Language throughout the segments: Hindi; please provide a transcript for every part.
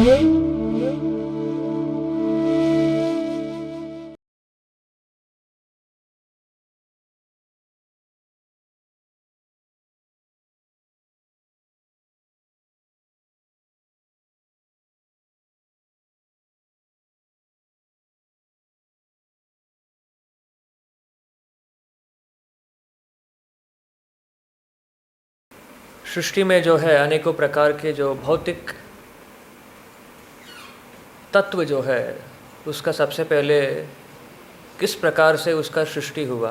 सृष्टि में जो है अनेकों प्रकार के जो भौतिक तत्व जो है उसका सबसे पहले किस प्रकार से उसका सृष्टि हुआ,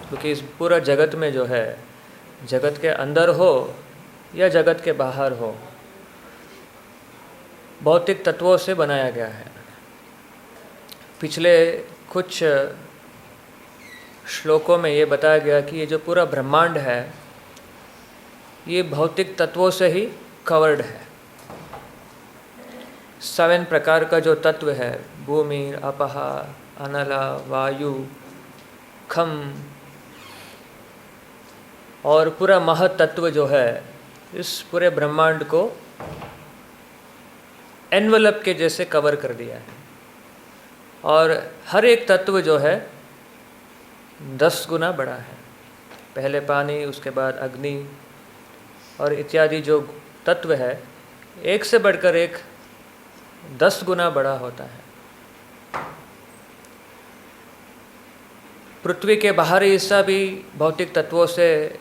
क्योंकि इस पूरा जगत में जो है, जगत के अंदर हो या जगत के बाहर हो, भौतिक तत्वों से बनाया गया है। पिछले कुछ श्लोकों में ये बताया गया कि ये जो पूरा ब्रह्मांड है ये भौतिक तत्वों से ही कवर्ड है। 7 प्रकार का जो तत्व है, भूमि, अपः, अनल, वायु, खम और पूरा महतत्व जो है, इस पूरे ब्रह्मांड को एनवलप के जैसे कवर कर दिया है। और हर एक तत्व जो है 10 गुना बड़ा है। पहले पानी, उसके बाद अग्नि और इत्यादि जो तत्व है, एक से बढ़कर एक 10 गुना बड़ा होता है। पृथ्वी के बाहरी हिस्सा भी भौतिक तत्वों से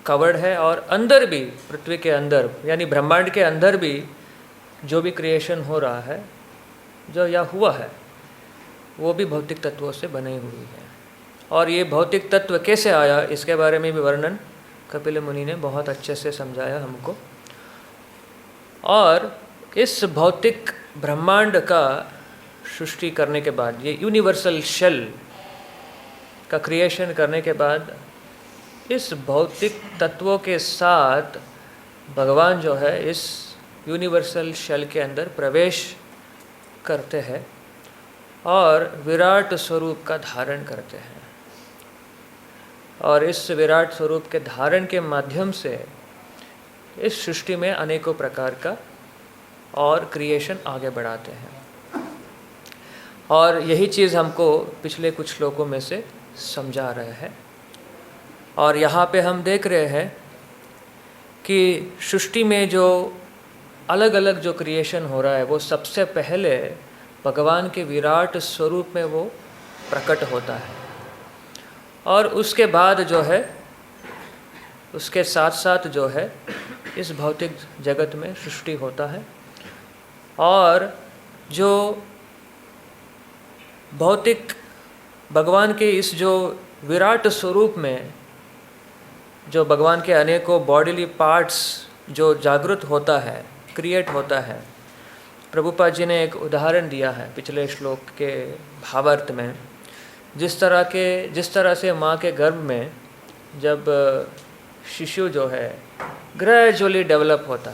कवर्ड है, और अंदर भी, पृथ्वी के अंदर यानी ब्रह्मांड के अंदर भी जो भी क्रिएशन हो रहा है, जो या हुआ है, वो भी भौतिक तत्वों से बनी हुई है। और ये भौतिक तत्व कैसे आया, इसके बारे में भी वर्णन कपिल मुनि ने बहुत अच्छे से समझाया हमको। और इस भौतिक ब्रह्मांड का सृष्टि करने के बाद, ये यूनिवर्सल शेल का क्रिएशन करने के बाद, इस भौतिक तत्वों के साथ भगवान जो है इस यूनिवर्सल शेल के अंदर प्रवेश करते हैं और विराट स्वरूप का धारण करते हैं। और इस विराट स्वरूप के धारण के माध्यम से इस सृष्टि में अनेकों प्रकार का और क्रिएशन आगे बढ़ाते हैं। और यही चीज़ हमको पिछले कुछ श्लोकों में से समझा रहे हैं। और यहाँ पे हम देख रहे हैं कि सृष्टि में जो अलग अलग जो क्रिएशन हो रहा है, वो सबसे पहले भगवान के विराट स्वरूप में वो प्रकट होता है। और उसके बाद जो है, उसके साथ साथ जो है इस भौतिक जगत में सृष्टि होता है। और जो भौतिक भगवान के इस जो विराट स्वरूप में जो भगवान के अनेकों बॉडीली पार्ट्स जो जागृत होता है, क्रिएट होता है, प्रभुपाद जी ने एक उदाहरण दिया है पिछले श्लोक के भावार्थ में। जिस तरह से माँ के गर्भ में जब शिशु जो है ग्रेजुअली डेवलप होता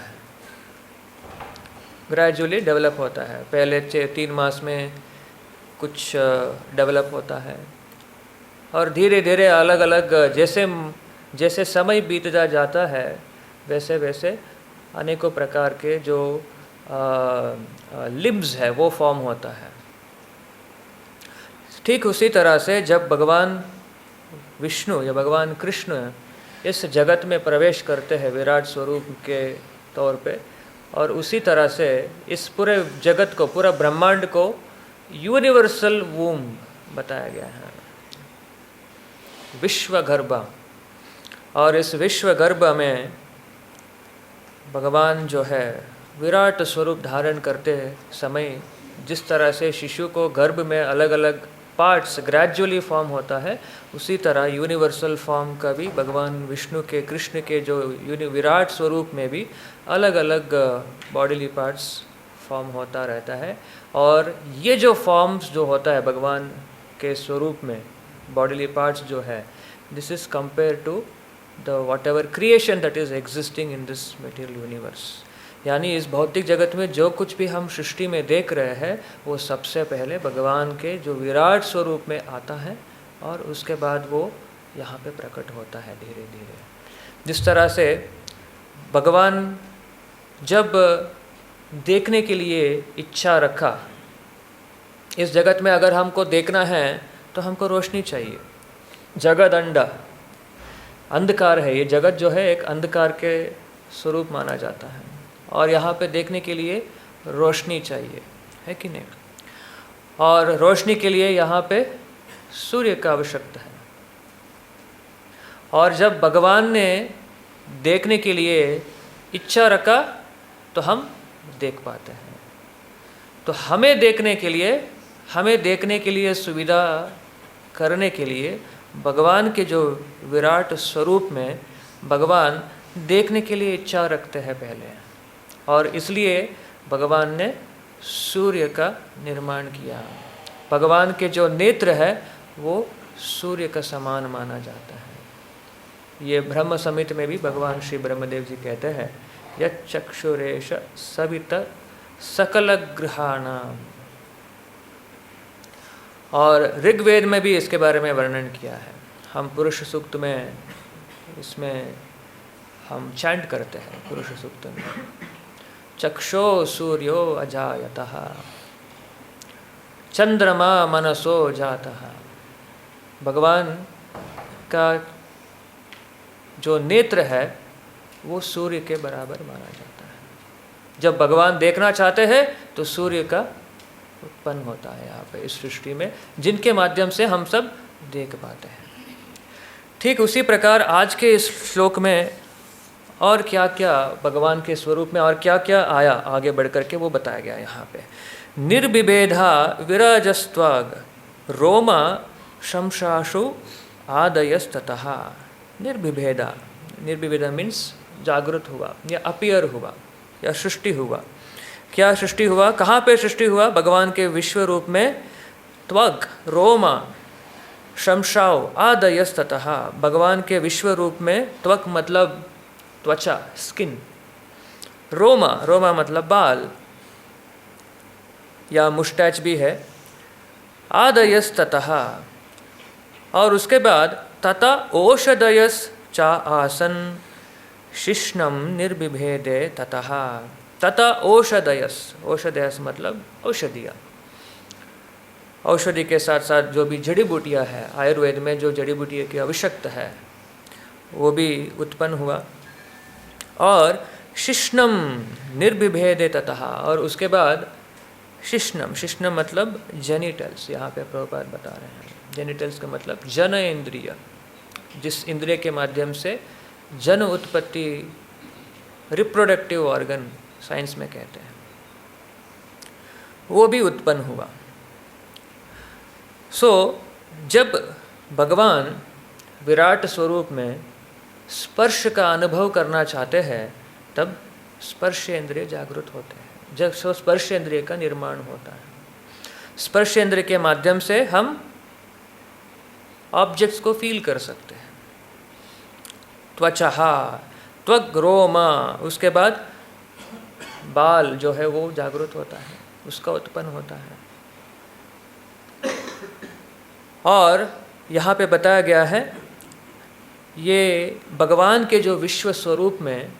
है, पहले 3 मास में कुछ डेवलप होता है, और धीरे धीरे अलग अलग जैसे समय बीतता जाता है, वैसे वैसे अनेकों प्रकार के जो लिम्स है वो फॉर्म होता है। ठीक उसी तरह से जब भगवान विष्णु या भगवान कृष्ण इस जगत में प्रवेश करते हैं विराट स्वरूप के तौर पे, और उसी तरह से इस पूरे जगत को, पूरा ब्रह्मांड को यूनिवर्सल वूम बताया गया है, विश्वगर्भ। और इस विश्वगर्भ में भगवान जो है विराट स्वरूप धारण करते समय जिस तरह से शिशु को गर्भ में अलग अलग पार्ट्स ग्रेजुअली फॉर्म होता है, उसी तरह यूनिवर्सल फॉर्म का भी भगवान विष्णु के, कृष्ण के जो विराट स्वरूप में भी अलग अलग बॉडीली पार्ट्स फॉर्म होता रहता है। और ये जो फॉर्म्स जो होता है भगवान के स्वरूप में, बॉडीली पार्ट्स जो है, this is compare to the whatever creation that is existing in this material universe. यानी इस भौतिक जगत में जो कुछ भी हम सृष्टि में देख रहे हैं, वो सबसे पहले भगवान के जो विराट स्वरूप में आता है, और उसके बाद वो यहाँ पे प्रकट होता है धीरे धीरे। जिस तरह से भगवान जब देखने के लिए इच्छा रखा। इस जगत में अगर हमको देखना है तो हमको रोशनी चाहिए। जगत अंडा, अंधकार है। ये जगत जो है एक अंधकार के स्वरूप माना जाता है, और यहाँ पे देखने के लिए रोशनी चाहिए, है कि नहीं? और रोशनी के लिए यहाँ पे सूर्य का आवश्यकता है। और जब भगवान ने देखने के लिए इच्छा रखा तो हम देख पाते हैं। तो हमें देखने के लिए सुविधा करने के लिए भगवान के जो विराट स्वरूप में भगवान देखने के लिए इच्छा रखते हैं पहले, और इसलिए भगवान ने सूर्य का निर्माण किया। भगवान के जो नेत्र है वो सूर्य का समान माना जाता है। ये ब्रह्म संहिता में भी भगवान श्री ब्रह्मदेव जी कहते हैं, यच्चक्षुरेश सवित सकल ग्रहाणाम। और ऋग्वेद में भी इसके बारे में वर्णन किया है। हम पुरुष सूक्त में इसमें हम चैंट करते हैं पुरुष सूक्त में, चक्षो सूर्यो अजायतः चंद्रमा मनसो जातः। भगवान का जो नेत्र है वो सूर्य के बराबर माना जाता है। जब भगवान देखना चाहते हैं तो सूर्य का उत्पन्न होता है यहाँ पे इस सृष्टि में, जिनके माध्यम से हम सब देख पाते हैं। ठीक उसी प्रकार आज के इस श्लोक में और क्या क्या भगवान के स्वरूप में और क्या क्या आया आगे बढ़ करके वो बताया गया यहाँ पे। निर्विभेदा विराजस्त्वाग रोमा शमशाशु आदयस्ततः। निर्विभेदा, निर्विभेदा मीन्स जागृत हुआ या अपीयर हुआ या सृष्टि हुआ। क्या सृष्टि हुआ? कहाँ पे सृष्टि हुआ? भगवान के विश्व रूप में। त्वग रोमा शमशाओ आदयस्ततः। भगवान के विश्व रूप में त्वक मतलब त्वचा, स्किन। रोमा, रोमा मतलब बाल या मुस्टैच भी है। आदयस्ततः, और उसके बाद तथा ओषधयस चा आसन शिष्णम निर्विभेदे ततः। तथा औषधयस, औषधयस मतलब औषधियाँ। औषधि के साथ साथ जो भी जड़ी बूटियाँ है, आयुर्वेद में जो जड़ी बूटियों की आवश्यकता है वो भी उत्पन्न हुआ। और शिष्णम निर्विभेदे ततः, और उसके बाद शिष्णम, शिष्णम मतलब जेनिटल्स। यहाँ पे प्रभुपाद बता रहे हैं जेनिटल्स का मतलब जन इंद्रिय, जिस इंद्रिय के माध्यम से जन उत्पत्ति, रिप्रोडक्टिव ऑर्गन साइंस में कहते हैं, वो भी उत्पन्न हुआ। जब भगवान विराट स्वरूप में स्पर्श का अनुभव करना चाहते हैं तब स्पर्श इंद्रिय जागृत होते हैं। जब स्पर्श इंद्रिय का निर्माण होता है, स्पर्श इंद्रिय के माध्यम से हम ऑब्जेक्ट्स को फील कर सकते हैं। त्वचा, त्वग रोमा, उसके बाद बाल जो है वो जागृत होता है, उसका उत्पन्न होता है। और यहाँ पे बताया गया है ये भगवान के जो विश्व स्वरूप में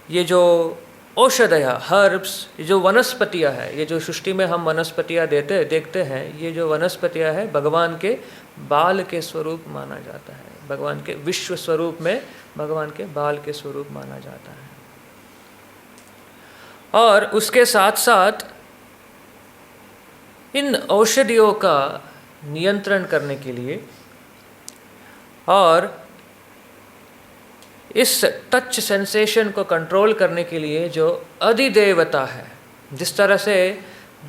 ये जो औषधया, हर्ब्स, ये जो वनस्पतियाँ है, ये जो सृष्टि में हम वनस्पतियाँ देखते हैं, ये जो वनस्पतियाँ है भगवान के बाल के स्वरूप माना जाता है। भगवान के विश्व स्वरूप में भगवान के बाल के स्वरूप माना जाता है। और उसके साथ साथ इन औषधियों का नियंत्रण करने के लिए और इस टच सेंसेशन को कंट्रोल करने के लिए जो अधिदेवता है, जिस तरह से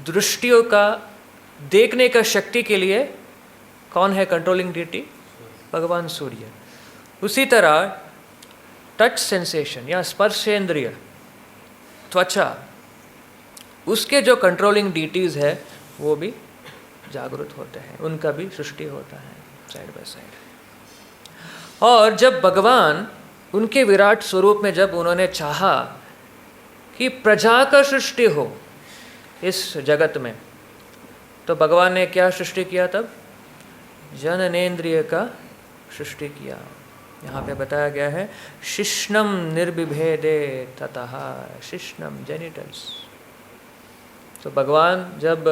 दृष्टियों का देखने का शक्ति के लिए कौन है कंट्रोलिंग डीटी? भगवान सूर्य। उसी तरह टच सेंसेशन या स्पर्शेंद्रिय, त्वचा, उसके जो कंट्रोलिंग डीटीज है वो भी जागृत होते हैं, उनका भी सृष्टि होता है साइड बाय साइड। और जब भगवान उनके विराट स्वरूप में जब उन्होंने चाहा कि प्रजा का सृष्टि हो इस जगत में, तो भगवान ने क्या सृष्टि किया? तब जननेन्द्रिय का सृष्टि किया। यहाँ पे बताया गया है शिश्नम निर्विभेदे ततः, शिश्नम जेनिटल्स। तो भगवान जब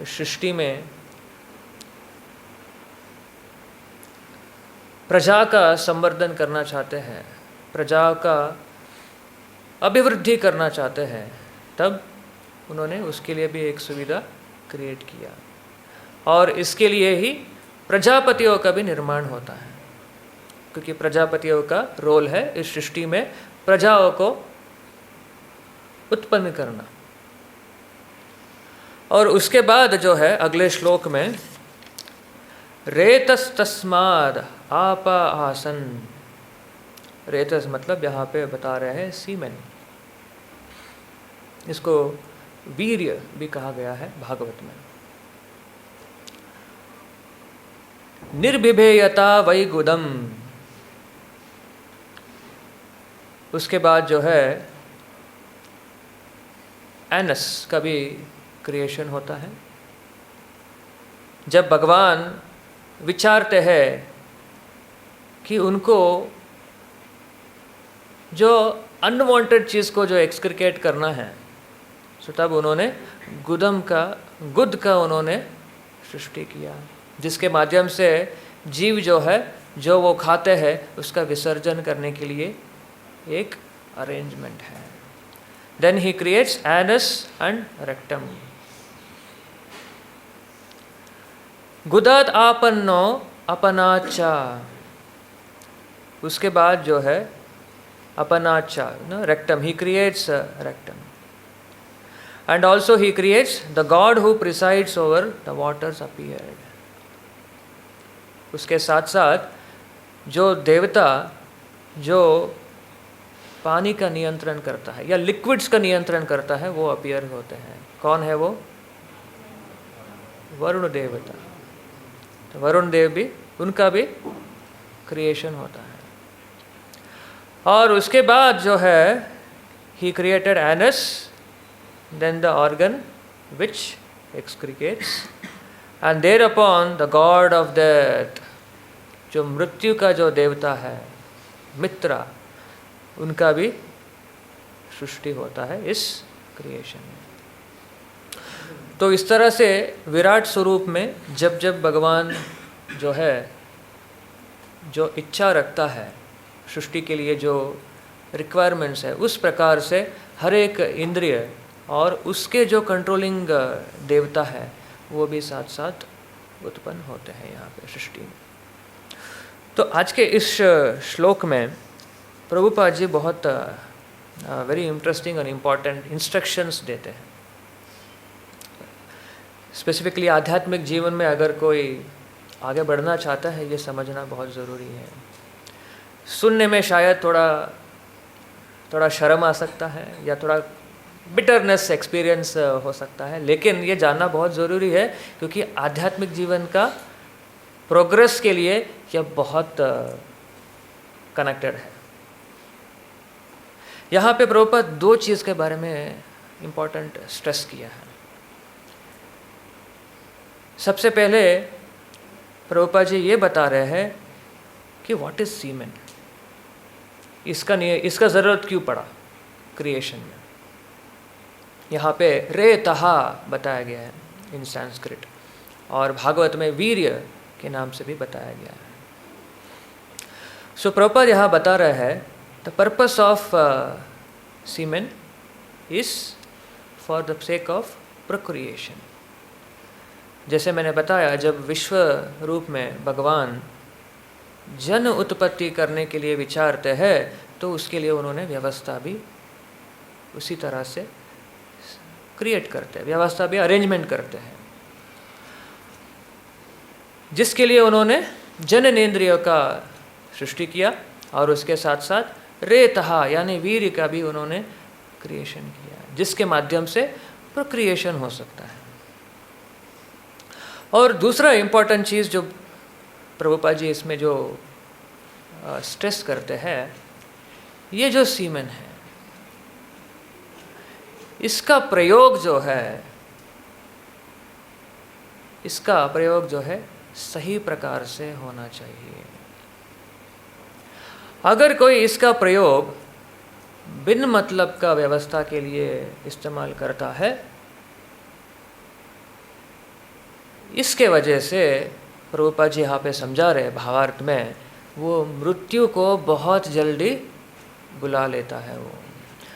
सृष्टि में प्रजा का संवर्धन करना चाहते हैं, प्रजा का अभिवृद्धि करना चाहते हैं, तब उन्होंने उसके लिए भी एक सुविधा क्रिएट किया। और इसके लिए ही प्रजापतियों का भी निर्माण होता है, क्योंकि प्रजापतियों का रोल है इस सृष्टि में प्रजाओं को उत्पन्न करना। और उसके बाद जो है अगले श्लोक में रेतस्तस्माद आप आसन, रेतस मतलब यहाँ पे बता रहे हैं सीमेन, इसको वीर्य भी कहा गया है भागवत में। निर्विभेयता वै गुदम, उसके बाद जो है एनस का भी क्रिएशन होता है। जब भगवान विचारते हैं कि उनको जो अनवांटेड चीज़ को जो एक्सक्रिकेट करना है, तो तब उन्होंने गुद का उन्होंने सृष्टि किया, जिसके माध्यम से जीव जो है जो वो खाते हैं उसका विसर्जन करने के लिए एक अरेंजमेंट है। Then he creates anus and rectum. गुदात आपन्नो अपनाचा, उसके बाद जो है अपनाचा rectum, he creates rectum. And also he creates the god who presides over the waters appeared. उसके साथ साथ जो देवता जो पानी का नियंत्रण करता है या लिक्विड्स का नियंत्रण करता है वो अपीयर होते हैं। कौन है वो? वरुण देवता। तो वरुण देव भी, उनका भी क्रिएशन होता है। और उसके बाद जो है he created anus, then the organ which excretes, and there upon the god of death, जो मृत्यु का जो देवता है मित्रा, उनका भी सृष्टि होता है इस क्रिएशन में। तो इस तरह से विराट स्वरूप में जब जब भगवान जो है जो इच्छा रखता है सृष्टि के लिए, जो रिक्वायरमेंट्स है, उस प्रकार से हर एक इंद्रिय और उसके जो कंट्रोलिंग देवता है वो भी साथ साथ उत्पन्न होते हैं यहाँ पे सृष्टि में। तो आज के इस श्लोक में प्रभुपाद जी बहुत वेरी इंटरेस्टिंग और इम्पॉर्टेंट इंस्ट्रक्शंस देते हैं। स्पेसिफिकली आध्यात्मिक जीवन में अगर कोई आगे बढ़ना चाहता है, ये समझना बहुत ज़रूरी है। सुनने में शायद थोड़ा शर्म आ सकता है या थोड़ा बिटरनेस एक्सपीरियंस हो सकता है, लेकिन ये जानना बहुत ज़रूरी है, क्योंकि आध्यात्मिक जीवन का प्रोग्रेस के लिए यह बहुत कनेक्टेड है। यहाँ पे प्रभुपाद दो चीज़ के बारे में इम्पोर्टेंट स्ट्रेस किया है। सबसे पहले प्रभुपाद जी ये बता रहे हैं कि व्हाट इज सीमेन, इसका ज़रूरत क्यों पड़ा क्रिएशन में। यहाँ पे रे तहा बताया गया है इन संस्कृत, और भागवत में वीर्य के नाम से भी बताया गया है। सो प्रभुपाद यहाँ बता रहे हैं the purpose of semen is for the sake of procreation. जैसे मैंने बताया, जब विश्व रूप में भगवान जन उत्पत्ति करने के लिए विचारते हैं तो उसके लिए उन्होंने व्यवस्था भी उसी तरह से क्रिएट करते हैं, व्यवस्था भी अरेंजमेंट करते हैं, जिसके लिए उन्होंने जननेन्द्रियों का सृष्टि किया और उसके साथ साथ रेतहा यानी वीर्य का भी उन्होंने क्रिएशन किया, जिसके माध्यम से प्रोक्रिएशन हो सकता है। और दूसरा इम्पॉर्टेंट चीज़ जो प्रभुपाद जी इसमें जो स्ट्रेस करते हैं, ये जो सीमेन है इसका प्रयोग जो है सही प्रकार से होना चाहिए। अगर कोई इसका प्रयोग बिन मतलब का व्यवस्था के लिए इस्तेमाल करता है, इसके वजह से प्रभुपाद जी यहाँ पे समझा रहे भावार्थ में, वो मृत्यु को बहुत जल्दी बुला लेता है। वो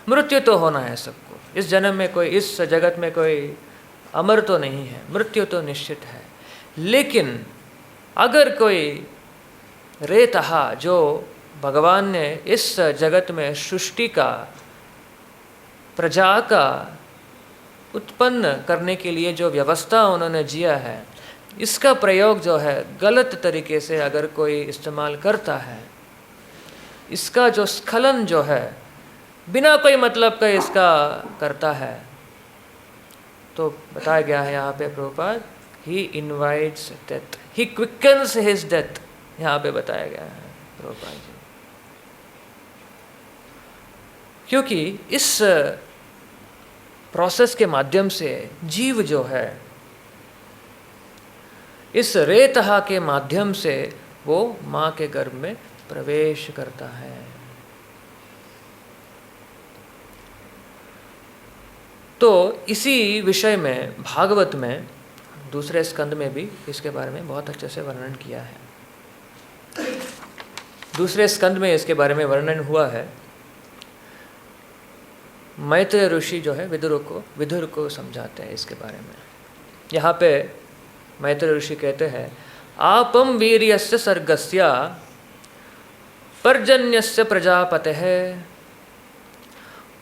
मृत्यु तो होना है सबको, इस जन्म में कोई, इस जगत में कोई अमर तो नहीं है, मृत्यु तो निश्चित है। लेकिन अगर कोई रेतहा, जो भगवान ने इस जगत में सृष्टि का, प्रजा का उत्पन्न करने के लिए जो व्यवस्था उन्होंने जिया है, इसका प्रयोग जो है गलत तरीके से अगर कोई इस्तेमाल करता है, इसका जो स्खलन जो है बिना कोई मतलब का इसका करता है, तो बताया गया है यहाँ पे प्रभुपाद, ही इनवाइट्स डेथ, ही क्विकन्स हिज डेथ, यहाँ पे बताया गया है प्रभुपाद जी। क्योंकि इस प्रोसेस के माध्यम से जीव जो है, इस रेतहा के माध्यम से वो माँ के गर्भ में प्रवेश करता है। तो इसी विषय में भागवत में दूसरे स्कंद में भी इसके बारे में बहुत अच्छे से वर्णन किया है। दूसरे स्कंद में इसके बारे में वर्णन हुआ है। मैत्रेय ऋषि जो है विदुर को समझाते हैं इसके बारे में। यहाँ पे मैत्रेय ऋषि कहते हैं, आपम वीर्यस्य सर्गस्य पर्जन्यस्य प्रजापतेः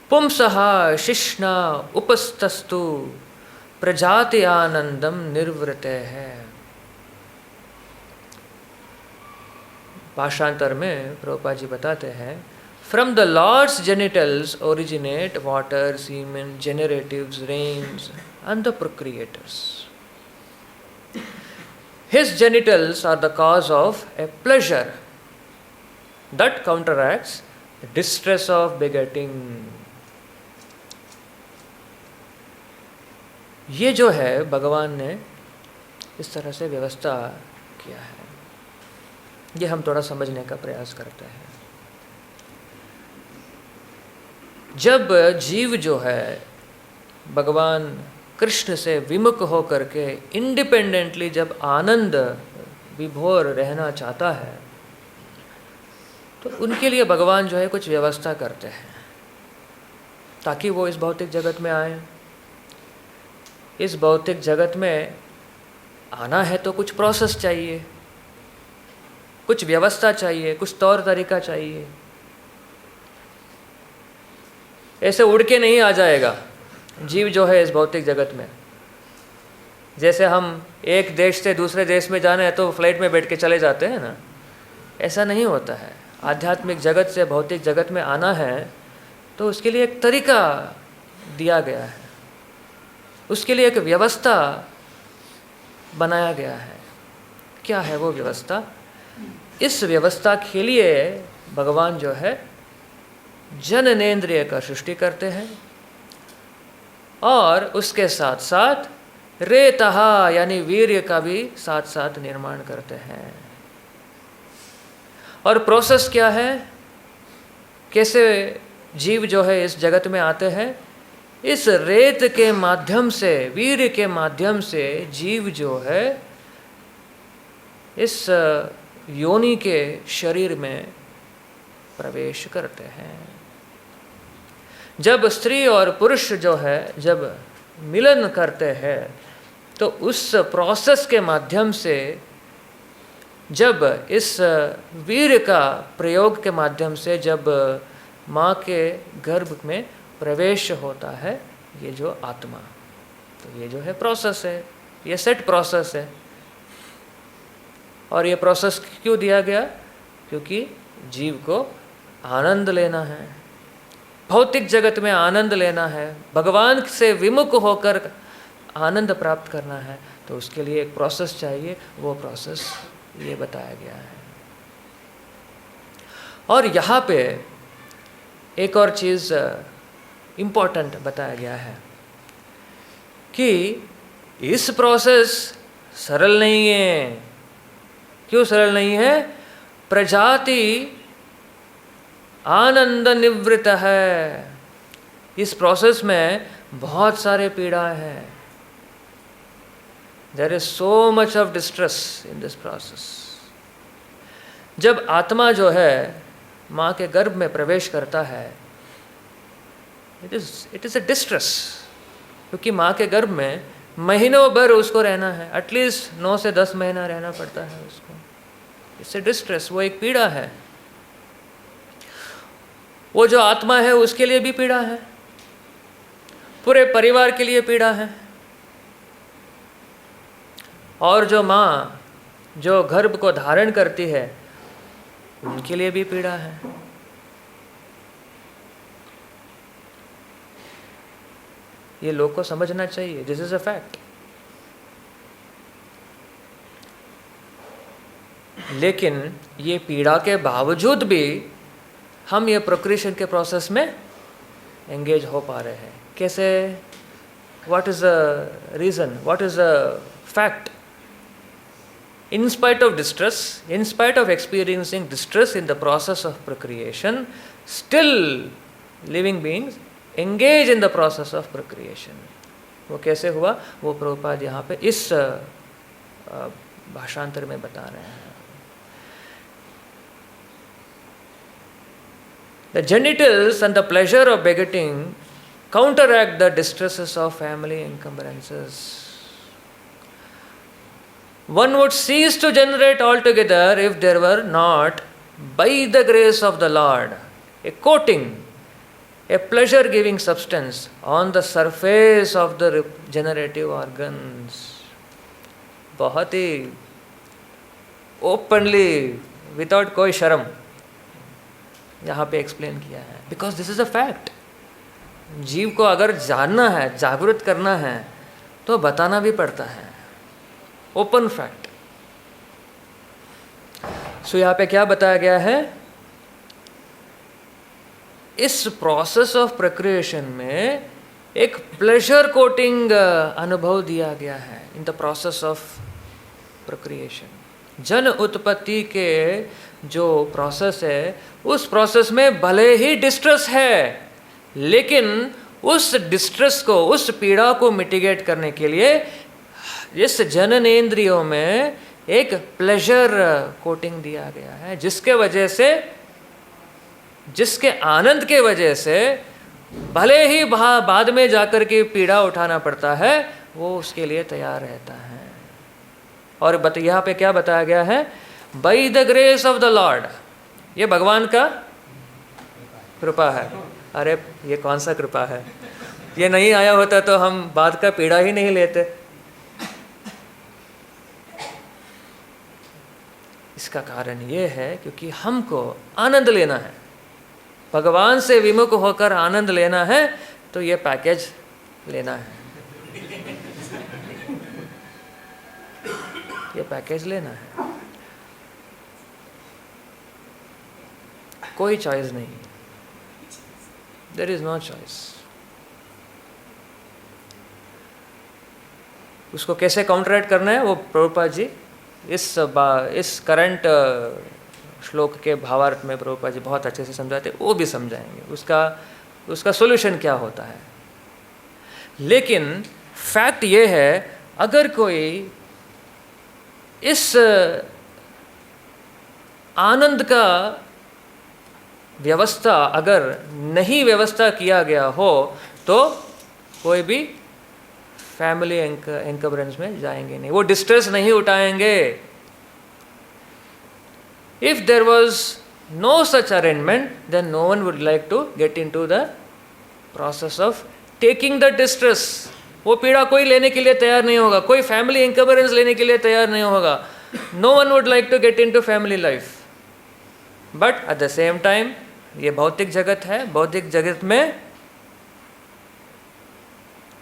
पुंसः शिश्ना उपस्तस्तु प्रजाति आनंदम निर्वृतेः। भाषांतर में प्रभुपाद जी बताते हैं, from the Lord's genitals originate water, semen, generatives, rains and the procreators. His genitals are the cause of a pleasure that counteracts the distress of begetting. ये जो है भगवान ने इस तरह से व्यवस्था किया है, ये हम थोड़ा समझने का प्रयास करते हैं। जब जीव जो है भगवान कृष्ण से विमुख हो करके इंडिपेंडेंटली जब आनंद विभोर रहना चाहता है, तो उनके लिए भगवान जो है कुछ व्यवस्था करते हैं ताकि वो इस भौतिक जगत में आए। इस भौतिक जगत में आना है तो कुछ प्रोसेस चाहिए, कुछ व्यवस्था चाहिए, कुछ तौर तरीका चाहिए। ऐसे उड़ के नहीं आ जाएगा जीव जो है इस भौतिक जगत में। जैसे हम एक देश से दूसरे देश में जाना है तो फ्लाइट में बैठ के चले जाते हैं ना, ऐसा नहीं होता है। आध्यात्मिक जगत से भौतिक जगत में आना है तो उसके लिए एक तरीका दिया गया है, उसके लिए एक व्यवस्था बनाया गया है। क्या है वो व्यवस्था? इस व्यवस्था के लिए भगवान जो है जननेन्द्रिय का सृष्टि करते हैं और उसके साथ साथ रेतहा यानी वीर्य का भी साथ साथ निर्माण करते हैं। और प्रोसेस क्या है, कैसे जीव जो है इस जगत में आते हैं? इस रेत के माध्यम से, वीर्य के माध्यम से जीव जो है इस योनि के शरीर में प्रवेश करते हैं। जब स्त्री और पुरुष जो है जब मिलन करते हैं तो उस प्रोसेस के माध्यम से जब इस वीर्य का प्रयोग के माध्यम से जब माँ के गर्भ में प्रवेश होता है ये जो आत्मा, तो ये जो है प्रोसेस है, ये सेट प्रोसेस है। और ये प्रोसेस क्यों दिया गया? क्योंकि जीव को आनंद लेना है, भौतिक जगत में आनंद लेना है, भगवान से विमुख होकर आनंद प्राप्त करना है, तो उसके लिए एक प्रोसेस चाहिए। वो प्रोसेस ये बताया गया है। और यहाँ पे एक और चीज़ इम्पोर्टेंट बताया गया है कि इस प्रोसेस सरल नहीं है। क्यों सरल नहीं है? प्रजाति आनंद निवृत्त है। इस प्रोसेस में बहुत सारे पीड़ा हैं। There is so much of distress in this process. जब आत्मा जो है माँ के गर्भ में प्रवेश करता है, इट इज अ डिस्ट्रेस, क्योंकि माँ के गर्भ में महीनों भर उसको रहना है, एटलीस्ट 9 से 10 महीना रहना पड़ता है उसको। इट्स अ डिस्ट्रेस, वो एक पीड़ा है। वो जो आत्मा है उसके लिए भी पीड़ा है, पूरे परिवार के लिए पीड़ा है, और जो माँ जो गर्भ को धारण करती है उनके लिए भी पीड़ा है। ये लोग को समझना चाहिए, दिस इज अ फैक्ट। लेकिन ये पीड़ा के बावजूद भी हम ये प्रोक्रिएशन के प्रोसेस में एंगेज हो पा रहे हैं। कैसे? What is the reason, what is the fact? In spite of distress, in spite of experiencing distress in the process of procreation, still living beings engage in the process of procreation. वो कैसे हुआ? वो प्रभुपाद यहाँ पे इस भाषांतर में बता रहे हैं। The genitals and the pleasure of begetting counteract the distresses of family encumbrances. One would cease to generate altogether if there were not, by the grace of the Lord, a coating, a pleasure-giving substance on the surface of the generative organs. बहुत ही ओपनली, विदाउट कोई शर्म यहाँ पे एक्सप्लेन किया है, because this is a fact. जीव को अगर जानना है, जागृत करना है, तो बताना भी पड़ता है। Open fact. सो यहाँ पे क्या बताया गया है? इस प्रोसेस ऑफ प्रोक्रिएशन में एक प्लेजर कोटिंग अनुभव दिया गया है in the process of procreation. जन उत्पत्ति के जो प्रोसेस है, उस प्रोसेस में भले ही डिस्ट्रेस है, लेकिन उस डिस्ट्रेस को, उस पीड़ा को मिटिगेट करने के लिए इस जननेंद्रियों में एक प्लेजर कोटिंग दिया गया है, जिसके वजह से, जिसके आनंद के वजह से भले ही बाद में जाकर के पीड़ा उठाना पड़ता है, वो उसके लिए तैयार रहता है। और यहाँ पे क्या बताया गया है? By the grace of the Lord. ये भगवान का कृपा है। अरे ये कौन सा कृपा है? ये नहीं आया होता तो हम बाद का पीड़ा ही नहीं लेते। इसका कारण ये है क्योंकि हमको आनंद लेना है, भगवान से विमुख होकर आनंद लेना है, तो ये पैकेज लेना है, ये पैकेज लेना है। कोई चॉइस नहीं, देयर इज नो चॉइस। उसको कैसे काउंटरएक्ट करना है वो प्रभुपाद जी इस करंट श्लोक के भावार्थ में प्रभुपाद जी बहुत अच्छे से समझाते, वो भी समझाएंगे उसका सॉल्यूशन क्या होता है। लेकिन फैक्ट ये है, अगर कोई इस आनंद का व्यवस्था अगर नहीं व्यवस्था किया गया हो, तो कोई भी फैमिली एंकरेज में जाएंगे नहीं, वो डिस्ट्रेस नहीं उठाएंगे। If there was no such arrangement, then no one would like to get into the process of taking the distress. वो पीड़ा कोई लेने के लिए तैयार नहीं होगा, कोई फैमिली एंकरेज लेने के लिए तैयार नहीं होगा। No one would like to get into family life. But at the same time ये भौतिक जगत है, भौतिक जगत में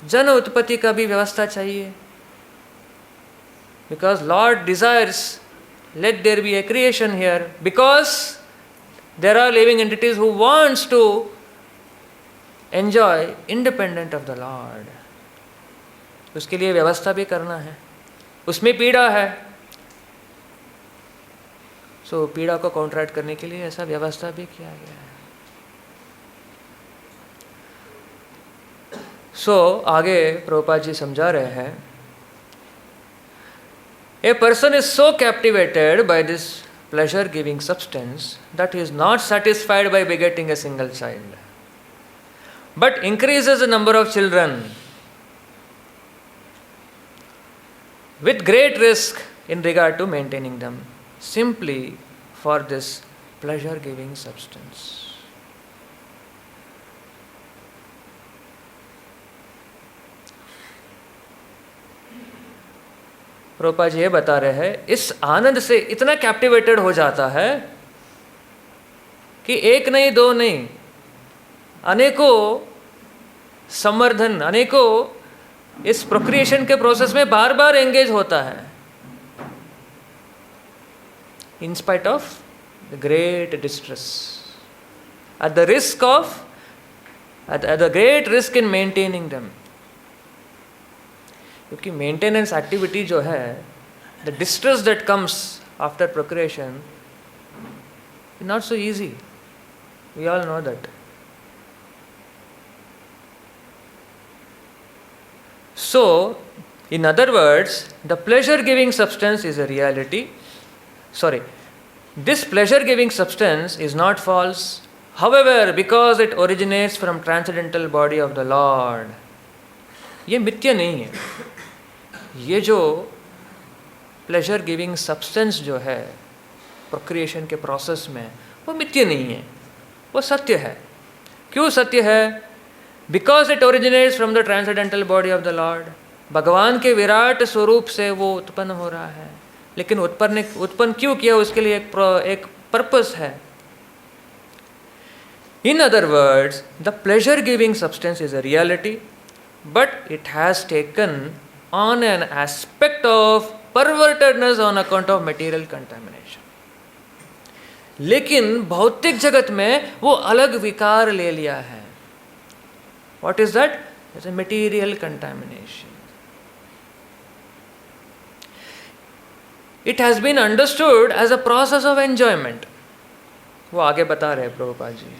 जन उत्पत्ति का भी व्यवस्था चाहिए, because Lord desires let there be a creation here, because there are living entities who wants to enjoy independent of the Lord. उसके लिए व्यवस्था भी करना है, उसमें पीड़ा है, सो पीड़ा को काउंटरएक्ट करने के लिए ऐसा व्यवस्था भी किया गया है। आगे प्रभुपाद जी समझा रहे हैं, a person is so captivated by this pleasure giving substance that he is not satisfied by begetting a single child, but increases the number of children with great risk in regard to maintaining them, simply for this pleasure giving substance. Prabhupada ji ये बता रहे हैं, इस आनंद से इतना कैप्टिवेटेड हो जाता है कि एक नहीं दो नहीं, अनेकों संवर्धन, अनेकों इस प्रोक्रिएशन के प्रोसेस में बार बार एंगेज होता है, in spite of the great distress, at the risk of, at the great risk in maintaining them. क्योंकि मेंटेनेंस एक्टिविटी जो है, the distress that comes after procreation, not so easy, we all know that. So in other words, the pleasure giving substance is a reality. Sorry, this pleasure giving substance is not false, however, because it originates from transcendental body of the Lord. ये मिथ्या नहीं है. ये जो प्लेजर गिविंग सब्सटेंस जो है प्रोक्रिएशन के प्रोसेस में, वो मिथ्या नहीं है, वो सत्य है. क्यों सत्य है? Because it originates from the transcendental body of the Lord. भगवान के विराट स्वरूप से वो उत्पन्न हो रहा है. लेकिन उत्पन्न क्यों किया, उसके लिए एक पर्पस है. In other words, the pleasure giving substance is a reality, but it has taken on an aspect of pervertedness on account of material contamination. लेकिन भौतिक जगत में वो अलग विकार ले लिया है. What is that? It's a material contamination. It has been understood as a process of enjoyment. वो आगे बता रहे हैं Prabhupada ji.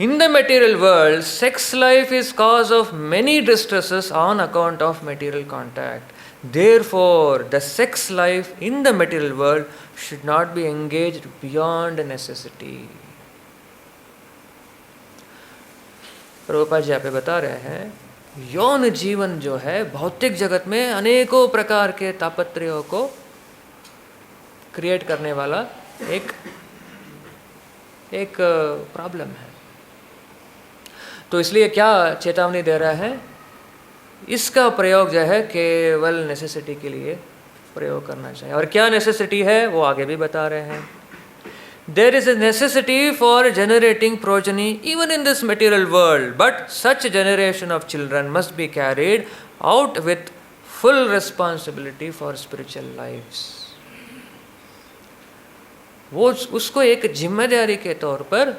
In the material world, sex life is cause of many distresses on account of material contact. Therefore, the sex life in the material world should not be engaged beyond necessity. Prabhupada ji यहाँ पे बता रहे हैं, यौन जीवन जो है भौतिक जगत में अनेकों प्रकार के तापत्र्यों को क्रिएट करने वाला एक प्रॉब्लम है. तो इसलिए क्या चेतावनी दे रहा है? इसका प्रयोग जो है केवल नेसेसिटी के लिए प्रयोग करना चाहिए. और क्या नेसेसिटी है वो आगे भी बता रहे हैं. There is a necessity for generating progeny even in this material world, but such generation of children must be carried out with full responsibility for spiritual lives. वो उसको एक जिम्मेदारी के तौर पर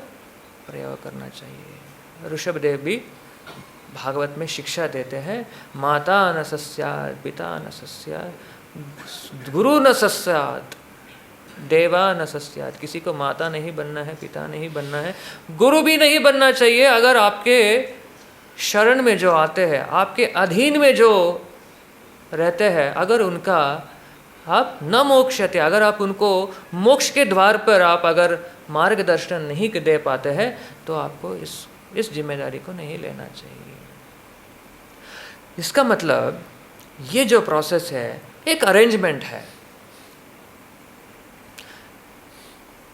प्रयोग करना चाहिए. ऋषभदेव भी भागवत में शिक्षा देते हैं, माता न सस्यात्, पिता न सस्यात्, गुरु न सस्यात्, देवा न सस्यात्. किसी को माता नहीं बनना है, पिता नहीं बनना है, गुरु भी नहीं बनना चाहिए. अगर आपके शरण में जो आते हैं, आपके अधीन में जो रहते हैं, अगर उनका आप न मोक्षते, अगर आप उनको मोक्ष के द्वार पर आप अगर मार्गदर्शन नहीं दे पाते हैं, तो आपको इस जिम्मेदारी को नहीं लेना चाहिए. इसका मतलब ये जो प्रोसेस है एक अरेंजमेंट है,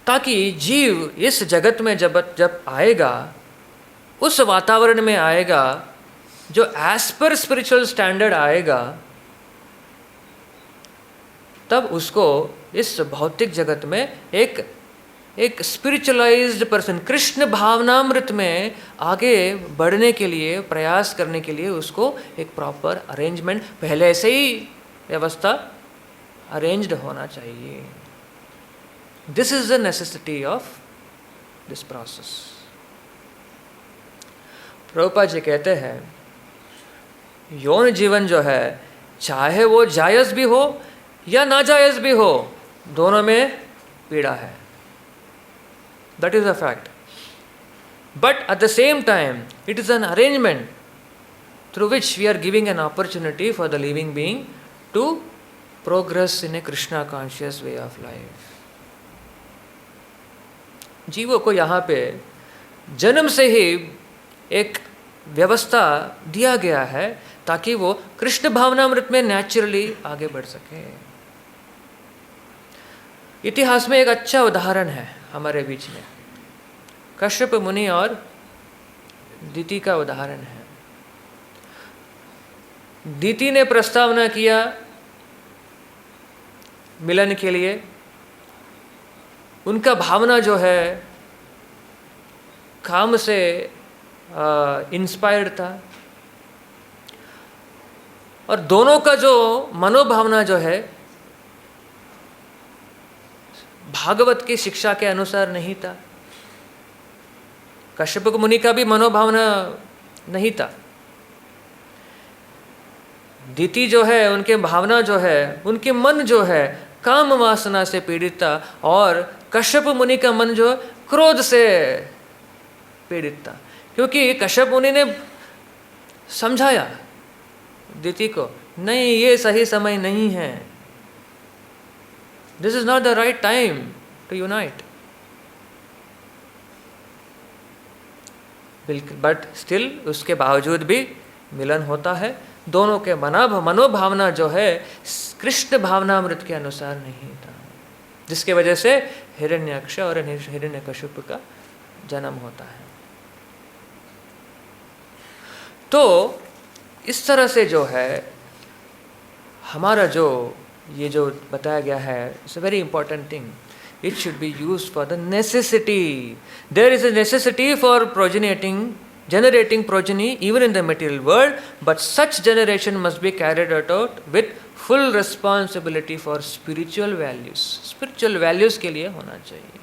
ताकि जीव इस जगत में जब आएगा, उस वातावरण में आएगा जो एज पर स्पिरिचुअल स्टैंडर्ड आएगा, तब उसको इस भौतिक जगत में एक स्पिरिचुअलाइज्ड पर्सन, कृष्ण भावनामृत में आगे बढ़ने के लिए, प्रयास करने के लिए उसको एक प्रॉपर अरेंजमेंट, पहले से ही व्यवस्था अरेंज्ड होना चाहिए. This is the necessity of this process. Prabhupada ji कहते हैं, यौन जीवन जो है, चाहे वो जायज़ भी हो या नाजायज़ भी हो, दोनों में पीड़ा है. That is a fact. but at the same time it is an arrangement through which we are giving an opportunity for the living being to progress in a Krishna conscious way of life. जीवों को यहाँ पे जन्म से ही एक व्यवस्था दिया गया है ताकि वो कृष्ण भावनामृत में नेचुरली आगे बढ़ सके। इतिहास में एक अच्छा उदाहरण है हमारे बीच में, कश्यप मुनि और दिति का उदाहरण है। दिति ने प्रस्तावना किया मिलन के लिए, उनका भावना जो है काम से इंस्पायर्ड था, और दोनों का जो मनोभावना जो है भागवत की शिक्षा के अनुसार नहीं था। कश्यप मुनि का भी मनोभावना नहीं था। दिति जो है उनके भावना जो है, उनके मन जो है काम वासना से पीड़ित था, और कश्यप मुनि का मन जो क्रोध से पीड़ित था। क्योंकि कश्यप मुनि ने समझाया दिति को, नहीं ये सही समय नहीं है, this is not the right time to unite. बिल्कुल, बट स्टिल उसके बावजूद भी मिलन होता है। दोनों के मनोभावना जो है कृष्ण भावनामृत के अनुसार नहीं था, जिसके वजह से हिरण्यक्ष और हिरण्यकशिपु का जन्म होता है। तो इस तरह से जो है हमारा जो ये जो बताया गया है, it's a very important thing. It should be used for the necessity. There is a necessity for generating progeny even in the material world, but such generation must be carried out with full responsibility for spiritual values. Spiritual values के लिए होना चाहिए।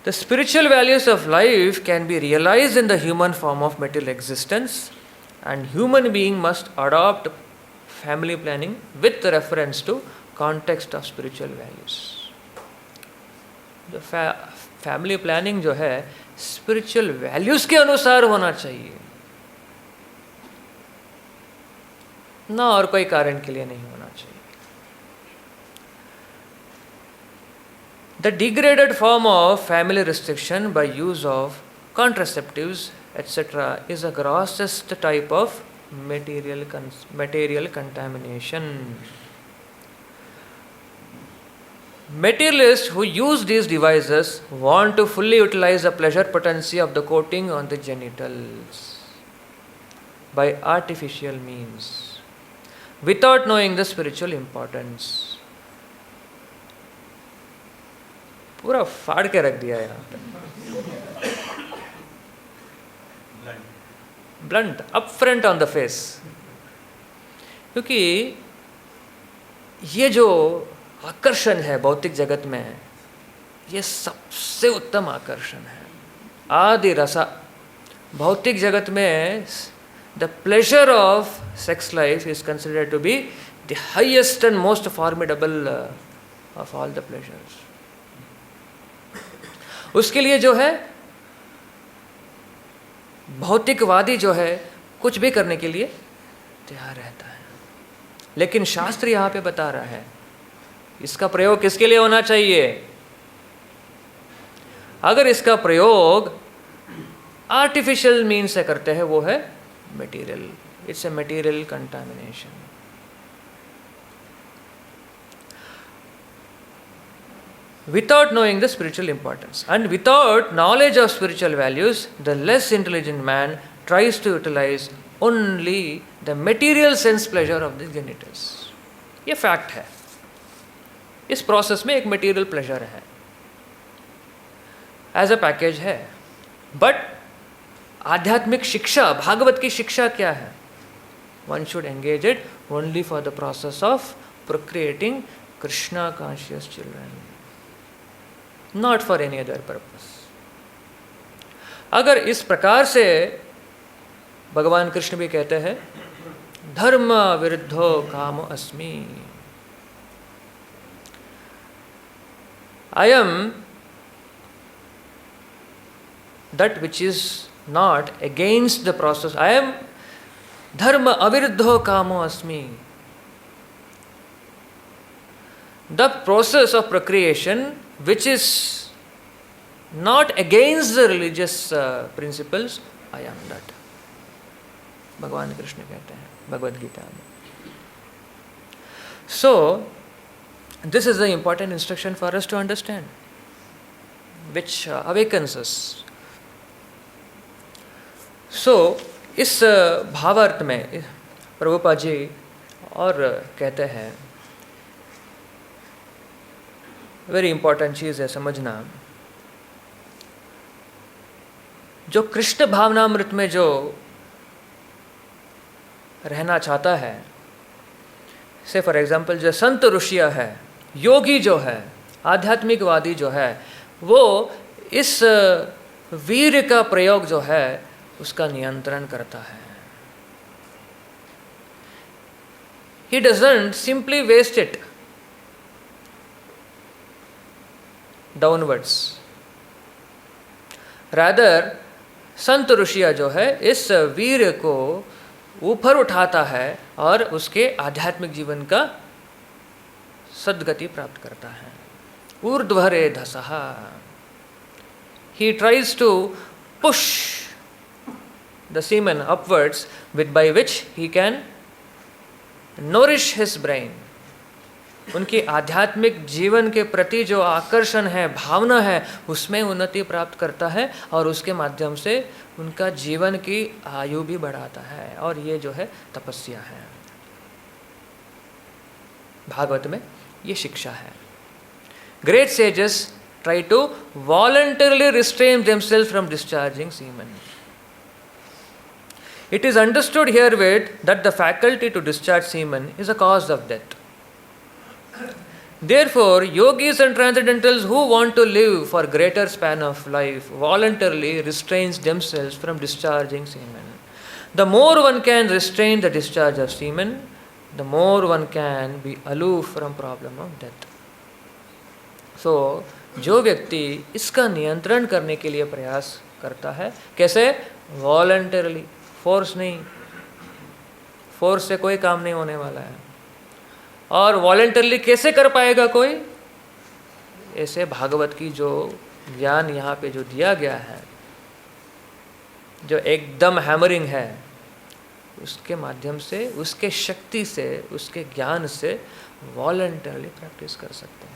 The spiritual values of life can be realized in the human form of material existence, and human being must adopt family planning with reference to context of spiritual values. जो फैमिली प्लानिंग जो है स्पिरिचुअल वैल्यूज के अनुसार होना चाहिए, ना और कोई कारण के लिए नहीं होना चाहिए। The degraded form of family restriction by use of contraceptives etc. is a grossest type of material contamination. Materialists who use these devices want to fully utilize the pleasure potency of the coating on the genitals by artificial means without knowing the spiritual importance. पूरा फाड़ के रख दिया यहाँ पे, blunt up front on the face. क्योंकि ये जो आकर्षण है भौतिक जगत में, ये सबसे उत्तम आकर्षण है। आदि रसा भौतिक जगत में the pleasure of sex life is considered to be the highest and most formidable of all the pleasures. उसके लिए जो है भौतिकवादी जो है कुछ भी करने के लिए तैयार रहता है, लेकिन शास्त्र यहाँ पे बता रहा है इसका प्रयोग किसके लिए होना चाहिए। अगर इसका प्रयोग आर्टिफिशियल मीन से करते हैं वो है material, it's a material contamination. Without knowing the spiritual importance and without knowledge of spiritual values, the less intelligent man tries to utilize only the material sense pleasure of the genitals. ये फैक्ट है, इस प्रोसेस में एक मटेरियल प्लेजर है, एज अ पैकेज है। बट आध्यात्मिक शिक्षा, भागवत की शिक्षा क्या है? One should engage it only for the process of प्रोक्रिएटिंग Krishna conscious children, not for any other purpose. अगर इस प्रकार से भगवान कृष्ण भी कहते हैं धर्म विरुद्धो काम अस्मि, I am that which is not against the process. I am dharma aviruddho kamo asmi. The process of procreation which is not against the religious principles, I am that. भगवान कृष्ण कहते हैं भगवद गीता में. So, this is the important instruction for us to understand, which awakens us. So, इस भावार्थ में प्रभुपाद जी और कहते हैं, वेरी इंपॉर्टेंट चीज़ है समझना, जो कृष्ण भावनामृत में जो रहना चाहता है, से फॉर एग्जाम्पल जो संत ऋषिया है, योगी जो है, आध्यात्मिकवादी जो है, वो इस वीर का प्रयोग जो है उसका नियंत्रण करता है. He doesn't simply waste it downwards. Rather, संत ऋषिया जो है इस वीर को ऊपर उठाता है और उसके आध्यात्मिक जीवन का सद्गति प्राप्त करता है. ऊर्ध्वरे धसः. He tries to push the semen upwards by which he can nourish his brain. उनकी आध्यात्मिक जीवन के प्रति जो आकर्षण है, भावना है, उसमें उन्नति प्राप्त करता है और उसके माध्यम से उनका जीवन की आयु भी बढ़ाता है. और ये जो है तपस्या है. भागवत में ये शिक्षा है. Great sages try to voluntarily restrain themselves from discharging semen. It is understood herewith that the faculty to discharge semen is a cause of death. Therefore, yogis and transcendentals who want to live for greater span of life voluntarily restrains themselves from discharging semen. The more one can restrain the discharge of semen, the more one can be aloof from problem of death. So, जो व्यक्ति इसका नियंत्रण करने के लिए प्रयास करता है, कैसे? वॉलंटरली, फोर्स नहीं. फोर्स से कोई काम नहीं होने वाला है. और वॉलंटरली कैसे कर पाएगा कोई? ऐसे भागवत की जो ज्ञान यहाँ पे जो दिया गया है, जो एकदम हैमरिंग है, उसके माध्यम से, उसके शक्ति से, उसके ज्ञान से वॉलंटरली प्रैक्टिस कर सकते हैं.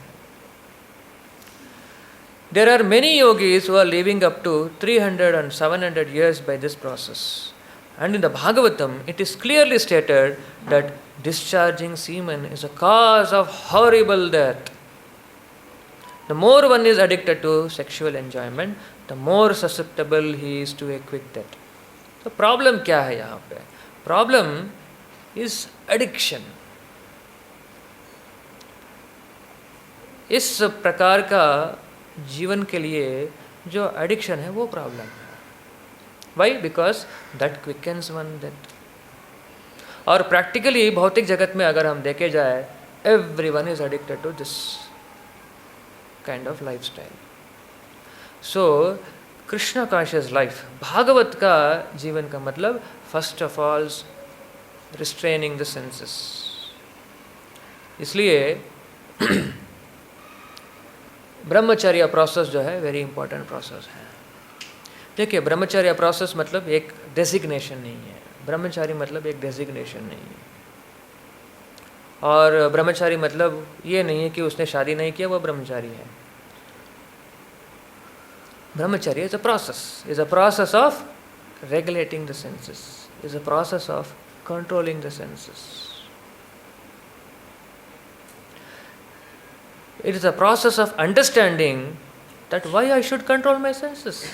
There are many yogis who are living up to 300 and 700 years by this process. And in the Bhagavatam, it is clearly stated that discharging semen is a cause of horrible death. The more one is addicted to sexual enjoyment, the more susceptible he is to a quick death. So problem क्या है यहाँ पे? Problem is addiction. इस प्रकार का जीवन के लिए जो एडिक्शन है वो प्रॉब्लम है. Why? Because that quickens one death. और प्रैक्टिकली भौतिक जगत में अगर हम देखे जाए, everyone is addicted to this kind of lifestyle. So Krishna conscious life, Bhagavat का जीवन का मतलब first of all restraining the senses. इसलिए ब्रह्मचर्य प्रोसेस जो है वेरी इंपॉर्टेंट प्रोसेस है. देखिए, ब्रह्मचर्य प्रोसेस मतलब एक डेजिग्नेशन नहीं है. ब्रह्मचारी मतलब एक डेजिग्नेशन नहीं है. और ब्रह्मचारी मतलब ये नहीं है कि उसने शादी नहीं किया वो ब्रह्मचारी है. ब्रह्मचर्य is a process of regulating the senses, is a process of controlling the senses. It is a process of understanding that why I should control my senses.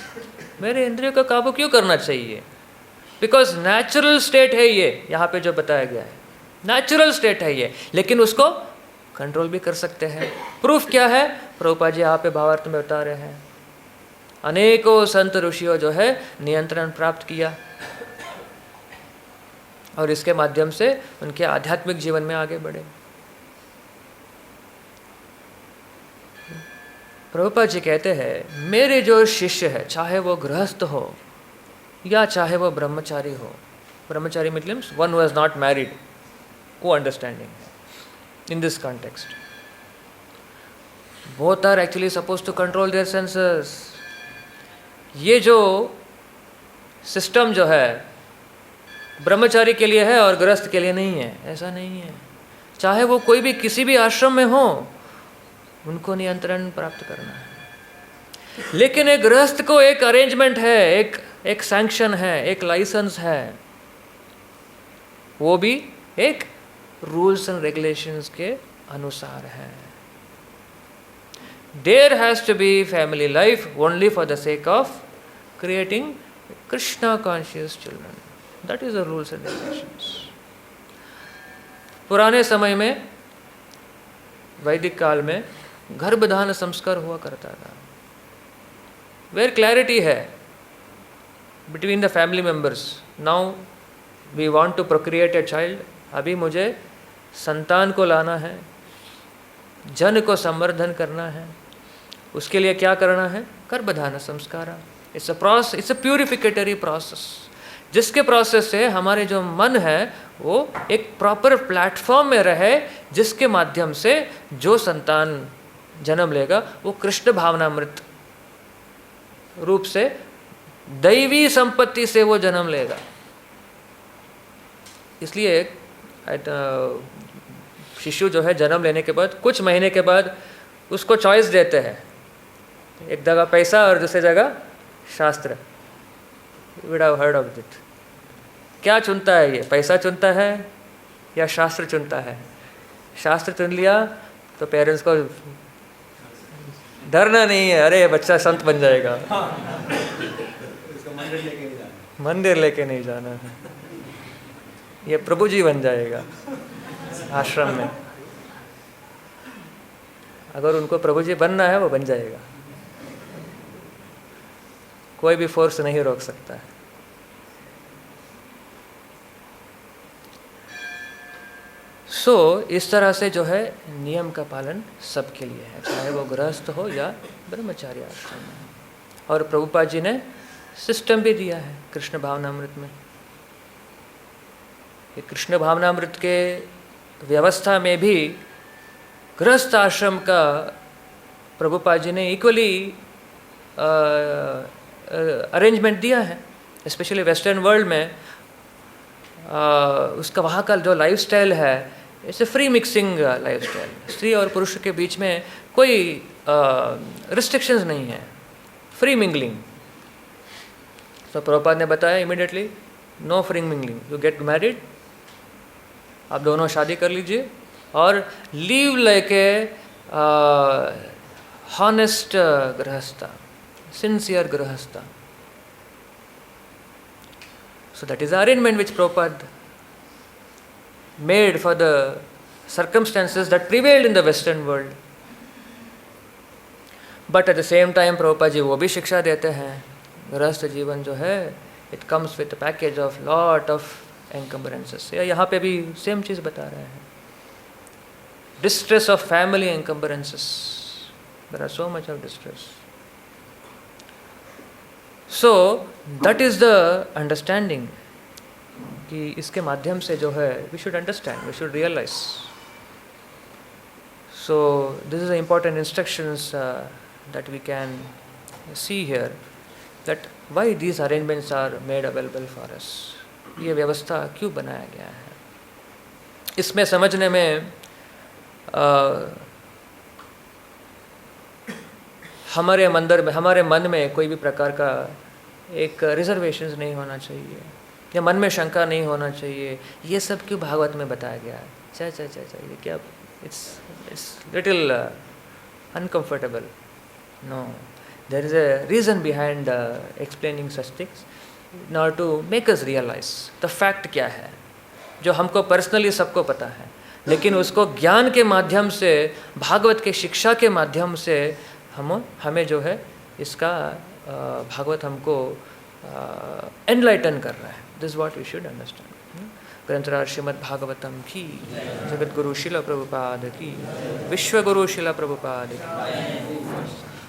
मेरे इंद्रियों का काबू क्यों करना चाहिए? Because natural state है ये, यहाँ पे जो बताया गया है, natural state है ये, लेकिन उसको कंट्रोल भी कर सकते हैं. प्रूफ क्या है? प्रभुपाद जी यहाँ पे भावार्थ में बता रहे हैं. अनेकों संत ऋषियों जो है नियंत्रण प्राप्त किया और इसके माध्यम से उनके आध्यात्मिक जीवन में आगे बढ़े. प्रभुपाद जी कहते हैं मेरे जो शिष्य है, चाहे वो गृहस्थ हो या चाहे वो ब्रह्मचारी हो, brahmachari means one who has not married, वो understanding in this context, both are actually suppose to control their senses. ये जो सिस्टम जो है ब्रह्मचारी के लिए है और गृहस्थ के लिए नहीं है, ऐसा नहीं है। चाहे वो कोई भी किसी भी आश्रम में हो, उनको नियंत्रण प्राप्त करना है। लेकिन एक गृहस्थ को एक अरेंजमेंट है, एक सैंक्शन है, एक लाइसेंस है, वो भी एक रूल्स एंड रेगुलेशंस के अनुसार है। There has to be family life only for the sake of creating Krishna conscious children. That is the rules and regulations. पुराने समय में, वैदिक काल में गर्भधान संस्कार हुआ करता था, where clarity है between the family members. Now we want to procreate a child. अभी मुझे संतान को लाना है, जन को संवर्धन करना है, उसके लिए क्या करना है? गर्भधान संस्कार। इट्स अ प्यूरिफिकेटरी प्रोसेस, जिसके प्रोसेस से हमारे जो मन है वो एक प्रॉपर प्लेटफॉर्म में रहे, जिसके माध्यम से जो संतान जन्म लेगा वो कृष्ण भावनामृत रूप से दैवी संपत्ति से वो जन्म लेगा। इसलिए शिशु जो है जन्म लेने के बाद कुछ महीने के बाद उसको चॉइस देते हैं, एक जगह पैसा और दूसरी जगह शास्त्र। You would have heard of it. क्या चुनता है ये? पैसा चुनता है या शास्त्र चुनता है? शास्त्र चुन लिया तो पेरेंट्स को डरना नहीं है, अरे बच्चा संत बन जाएगा, मंदिर लेके नहीं जाना है, ये प्रभु जी बन जाएगा आश्रम में। अगर उनको प्रभु जी बनना है वो बन जाएगा, कोई भी फोर्स नहीं रोक सकता है। इस तरह से जो है नियम का पालन सबके लिए है, चाहे वो गृहस्थ हो या ब्रह्मचारी आश्रम में। और प्रभुपाद जी ने सिस्टम भी दिया है कृष्ण भावनामृत में। ये कृष्ण भावनामृत के व्यवस्था में भी गृहस्थ आश्रम का प्रभुपाद जी ने इक्वली अरेंजमेंट दिया है। स्पेशली वेस्टर्न वर्ल्ड में उसका वहाँ का जो लाइफस्टाइल है, it's a free mixing lifestyle. स्त्री और पुरुष के बीच में कोई रिस्ट्रिक्शंस नहीं है, फ्री मिंगलिंग। तो प्रभुपाद ने बताया immediately no free mingling, you get married, आप दोनों शादी कर लीजिए और live like a honest grihastha, sincere grahastha. So that is the arrangement which Prabhupada made for the circumstances that prevailed in the Western world. But at the same time Prabhupada जी वो भी शिक्षा देते हैं, गृहस्थ जीवन जो है it comes with a package of lot of encumbrances. यहाँ पे भी सेम चीज़ बता रहे हैं, distress of family encumbrances. There are so much of distress. So that is the understanding कि इसके माध्यम से जो है we should understand, we should realize. So this is the important instructions that we can see here, that why these arrangements are made available for us. ये व्यवस्था क्यों बनाया गया है, इसमें समझने में हमारे मन में कोई भी प्रकार का एक रिजर्वेशंस नहीं होना चाहिए, या मन में शंका नहीं होना चाहिए, ये सब क्यों भागवत में बताया गया है, चा ये क्या, it's little uncomfortable. No, there is a reason behind explaining such things in order to make us realise the fact क्या है, जो हमको पर्सनली सबको पता है, लेकिन उसको ज्ञान के माध्यम से, भागवत के शिक्षा के माध्यम से हमें जो है इसका भागवत हमको एनलाइटन कर रहा है। This what we should understand. ग्रंथराज श्रीमद् भागवतम की, जगत गुरु शिला प्रभुपाद की, विश्व गुरु शिला प्रभुपाद की।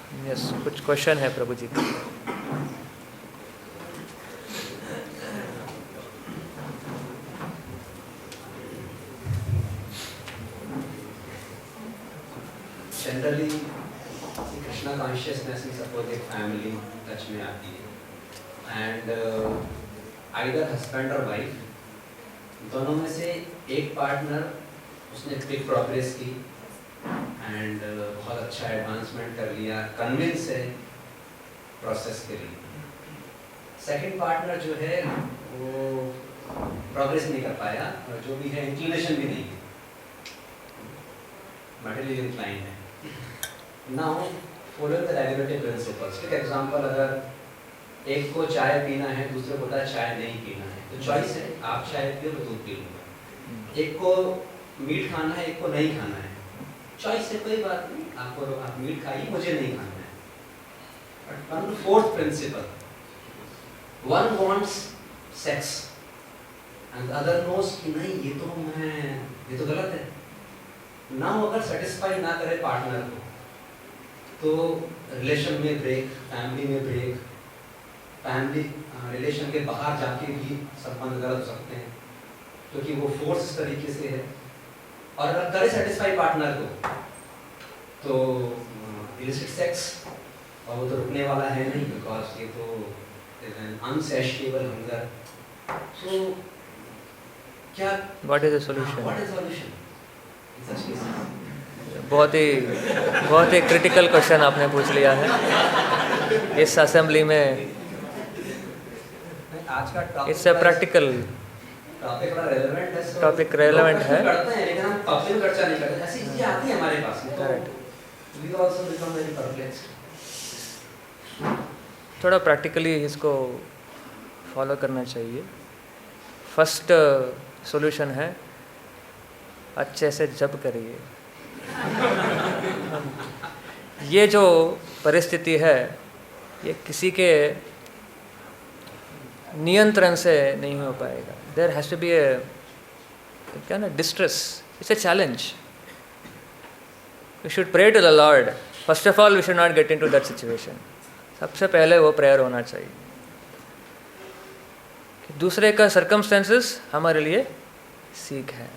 यस, कुछ क्वेश्चन है प्रभु जी का। जनरली कृष्णा कॉन्शियसनेस में सपोज एक फैमिली टच में आती है एंड आइदर हस्बैंड और वाइफ दोनों में से एक पार्टनर उसने बिग प्रोग्रेस की एंड बहुत अच्छा एडवांसमेंट कर लिया, कन्विंस है प्रोसेस के लिए। सेकंड पार्टनर जो है वो प्रोग्रेस नहीं कर पाया और जो भी है इंक्लिनेशन भी नहीं है, मटेरियल इंक्लाइन है। Now follow the regulatory principles. For example, अगर एक को चाय पीना है, दूसरे को पता है चाय नहीं पीना है, तो चॉइस है, आप चाय पियो मैं दूध पी लूँगा। एक को मीट खाना है, एक को नहीं खाना है, चॉइस है, कोई बात नहीं, आप मीट खाइए, मुझे नहीं खाना है। But one fourth principle, one wants sex and other knows कि नहीं ये तो गलत है। ना वो अगर सेटिस्फाई ना करे पार्टनर को तो रिलेशन में ब्रेक, फैमिली में ब्रेक, फैमिली रिलेशन के बाहर जाके भी संबंध गलत हो सकते हैं क्योंकि वो फोर्स तरीके से है। और अगर करे सेटिस्फाई पार्टनर को तो इलिसिट सेक्स, और वो तो रुकने वाला है नहीं बिकॉज ये तो अनसैटिस्फेबल हंगर। सो क्या what is the solution? What is solution in such cases? बहुत ही क्रिटिकल क्वेश्चन आपने पूछ लिया है इस असेंबली में। आज का topic it's a practical topic बड़ा रेलेवेंट है। टॉपिक रेलेवेंट है, करते हैं लेकिन हम पब्लिक में चर्चा नहीं करते। ऐसी चीजें आती हैं हमारे पास में, correct. We also become very perplexed. थोड़ा प्रैक्टिकली इसको फॉलो करना चाहिए। फर्स्ट सॉल्यूशन है अच्छे से जप करिए। ये जो परिस्थिति है ये किसी के नियंत्रण से नहीं हो पाएगा। There has to be a क्या ना distress, it's a challenge. We should pray to the lord. First of all we should not get into that situation. सबसे पहले वो प्रेयर होना चाहिए कि दूसरे का सर्कमस्टेंसेस हमारे लिए सीख है।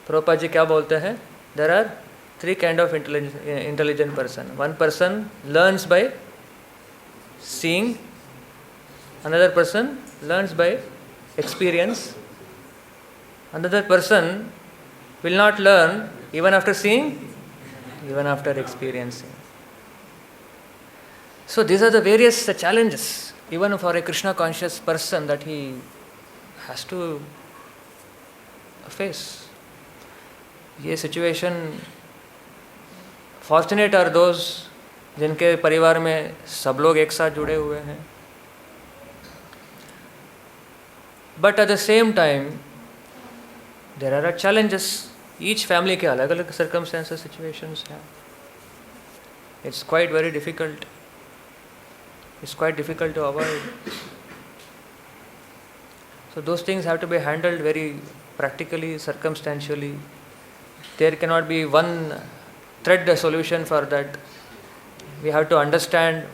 प्रभुपाद जी क्या बोलते हैं? There are three kind of intelligent person. One person learns by seeing, another person learns by experience, another person will not learn even after seeing, even after experiencing. So these are the various challenges even for a Krishna conscious person that he has to face. ये situation, fortunate are those जिनके परिवार में सब लोग एक साथ जुड़े हुए हैं। But at the same time, there are challenges. Each family के अलग अलग circumstances, situations हैं. It's quite very difficult. It's quite difficult to avoid. So those things have to be handled very practically, circumstantially. There cannot be one thread solution for that. We have to understand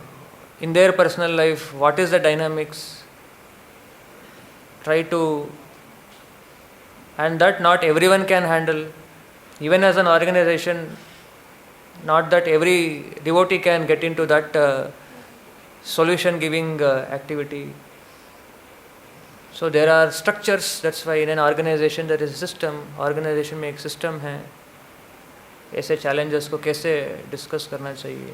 in their personal life what is the dynamics. Try to, and that not everyone can handle. Even as an organization, not that every devotee can get into that solution giving activity. So there are structures. That's why in an organization there is a system. Organization में एक system है। ऐसे challenges को कैसे discuss करना चाहिए।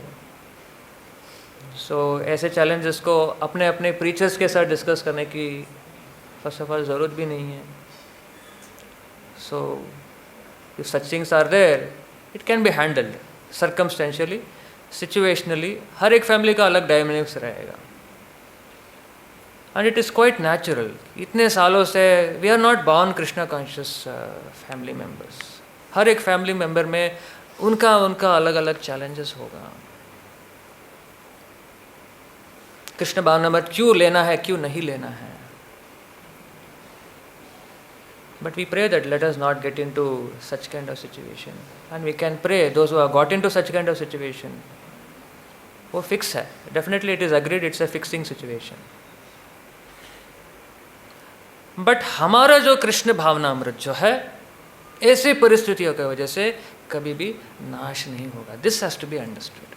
So ऐसे challenges को अपने अपने preachers के साथ discuss करने की फर्स्ट ऑफ ऑल ज़रूरत भी नहीं है। So if such things are there it can be handled circumstantially, situationally. हर एक फैमिली का अलग डायनेमिक्स रहेगा and it is quite natural. इतने सालों से we are not born Krishna conscious family members. हर एक फैमिली मेम्बर में उनका अलग अलग चैलेंजेस होगा। कृष्ण भावनामृत क्यों लेना है, क्यों नहीं लेना है। But we pray that let us not get into such kind of situation. And we can pray those who have got into such kind of situation. वो फिक्स है, definitely it is agreed, it's a fixing situation. But हमारा जो कृष्ण भावनामृत जो है, ऐसी परिस्थितियों की वजह से कभी भी नाश नहीं होगा। This has to be understood.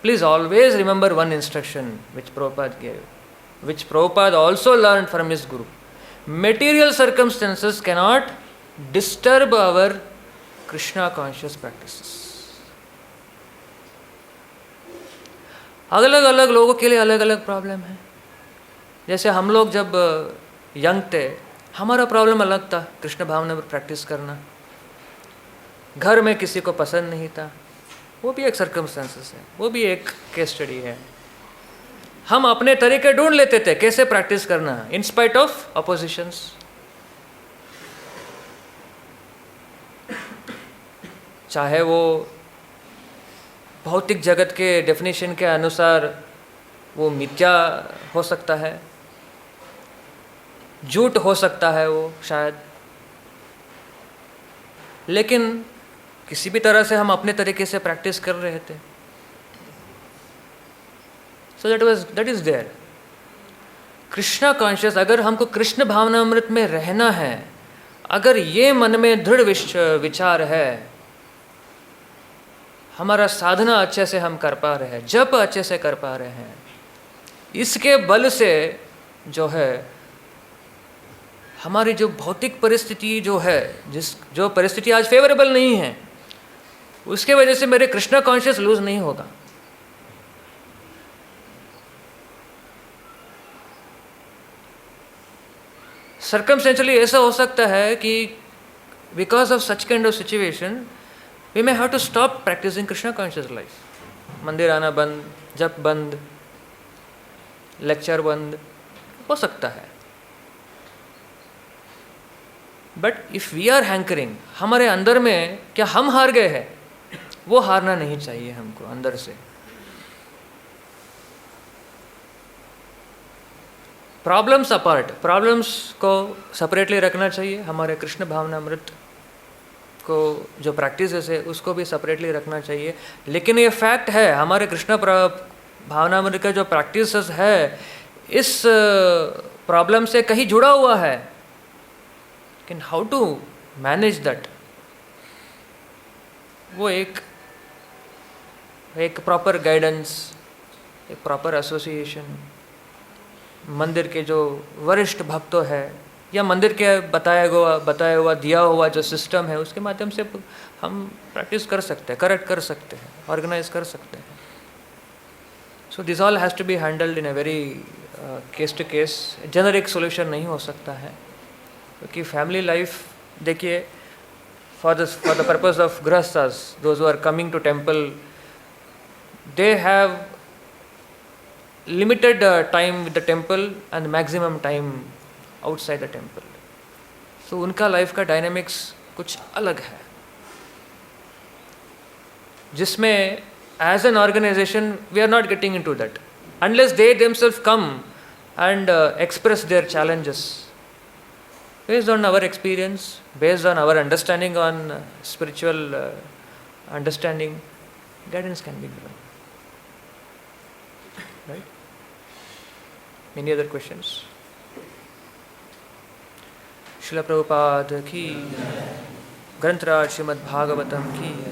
Please always remember one instruction which Prabhupada gave, which Prabhupada also learned from his guru. Material circumstances cannot disturb our Krishna conscious practices. अलग अलग लोगों के लिए अलग अलग प्रॉब्लम है। जैसे हम लोग जब यंग थे, हमारा प्रॉब्लम अलग था, कृष्ण भावना पर प्रैक्टिस करना। घर में किसी को पसंद नहीं था, वो भी एक सर्कमस्टेंसेस है, वो भी एक केस स्टडी है। हम अपने तरीके ढूंढ लेते थे कैसे प्रैक्टिस करना, इन स्पाइट ऑफ अपोजिशंस। चाहे वो भौतिक जगत के डेफिनेशन के अनुसार वो मिथ्या हो सकता है, झूठ हो सकता है वो शायद, लेकिन किसी भी तरह से हम अपने तरीके से प्रैक्टिस कर रहे थे। So that is there. Krishna conscious, अगर हमको कृष्ण भावनामृत में रहना है, अगर ये मन में दृढ़ विचार है, हमारा साधना अच्छे से हम कर पा रहे हैं, जप अच्छे से कर पा रहे हैं, इसके बल से जो है हमारी जो भौतिक परिस्थिति जो है, जो परिस्थिति आज फेवरेबल नहीं है, उसके वजह से मेरे कृष्णा कॉन्शियस लूज नहीं होगा। सर्कमस्टेंशियली ऐसा हो सकता है कि because of such kind of situation we may have to stop practising Krishna conscious life. मंदिर आना बंद, जप बंद, लेक्चर बंद हो सकता है। But if we are hankering, हमारे अंदर में क्या हम हार गए हैं? वो हारना नहीं चाहिए हमको अंदर से। प्रॉब्लम्स अपार्ट, प्रॉब्लम्स को सेपरेटली रखना चाहिए। हमारे कृष्ण भावनामृत को जो प्रैक्टिसेस है उसको भी सेपरेटली रखना चाहिए। लेकिन ये फैक्ट है, हमारे कृष्ण भावनामृत का जो प्रैक्टिसेस है इस प्रॉब्लम से कहीं जुड़ा हुआ है। लेकिन हाउ टू मैनेज दैट, वो एक प्रॉपर गाइडेंस, एक प्रॉपर एसोसिएशन, मंदिर के जो वरिष्ठ भक्तों है या मंदिर के बताया हुआ दिया हुआ जो सिस्टम है उसके माध्यम से हम प्रैक्टिस कर सकते हैं, करेक्ट कर सकते हैं, ऑर्गेनाइज कर सकते हैं। So this all has to be handled in a very case to case. Generic solution नहीं हो सकता है, क्योंकि फैमिली लाइफ देखिए, for the purpose of grihasthas, those who are coming to temple, they have limited time with the temple and maximum time outside the temple. So उनका लाइफ का डायनेमिक्स कुछ अलग है, जिसमें as an organisation we are not getting into that unless they themselves come and express their challenges based on our experience, based on our understanding on spiritual understanding. Guidance can be given, right? Any other questions? Srila Prabhupada की, ग्रंथराज श्रीमद् भागवतम की।